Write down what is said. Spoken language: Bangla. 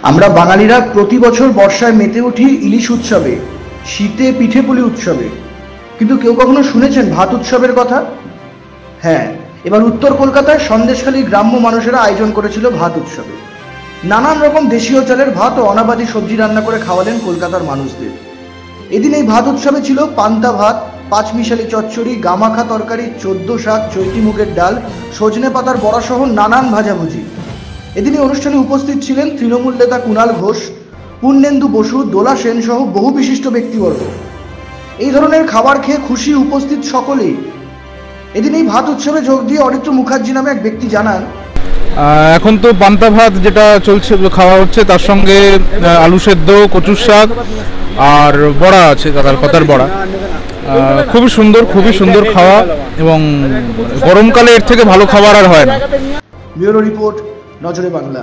আমরা বাঙালিরা প্রতি বছর বর্ষায় মেতে উঠি ইলিশ উৎসবে, শীতে পিঠেপুলি উৎসবে, কিন্তু কেউ কখনো শুনেছেন ভাত উৎসবের কথা? হ্যাঁ, এবার উত্তর কলকাতায় সন্দেশখালীর গ্রাম্য মানুষেরা আয়োজন করেছিল ভাত উৎসবে। নানান রকম দেশীয় চালের ভাত ও অনাবাদি সবজি রান্না করে খাওয়ালেন কলকাতার মানুষদের। এদিন এই ভাত উৎসবে ছিল পান্তা ভাত, পাঁচমিশালি চচ্চড়ি, গামাখা তরকারি, 14 শাক, চৈতি মুগের ডাল, সজনে পাতার বড়া সহ নানান ভাজাভুজি। এদিন এই অনুষ্ঠানে উপস্থিত ছিলেন তৃণমূল নেতা কুণাল ঘোষ, পূর্ণেন্দু বসু, দোলা সেন সহ বহু বিশিষ্ট ব্যক্তিবর্গ। এই ধরনের খাবার খেয়ে খুশি উপস্থিত সকলেই। এদিন এই ভাত উৎসবে যোগ দিয়ে অরিত্র মুখার্জি নামে এক ব্যক্তি জানান, এখন তো পান্তা ভাত যেটা চলছে খাওয়া হচ্ছে, তার সঙ্গে আলু সেদ্ধ, কচুর শাক আর বড়া আছে, পাতার বড়া। খুবই সুন্দর খাওয়া, এবং গরমকালে এর থেকে ভালো খাবার আর হয় না। ব্যুরো রিপোর্ট, নজরে বাংলা।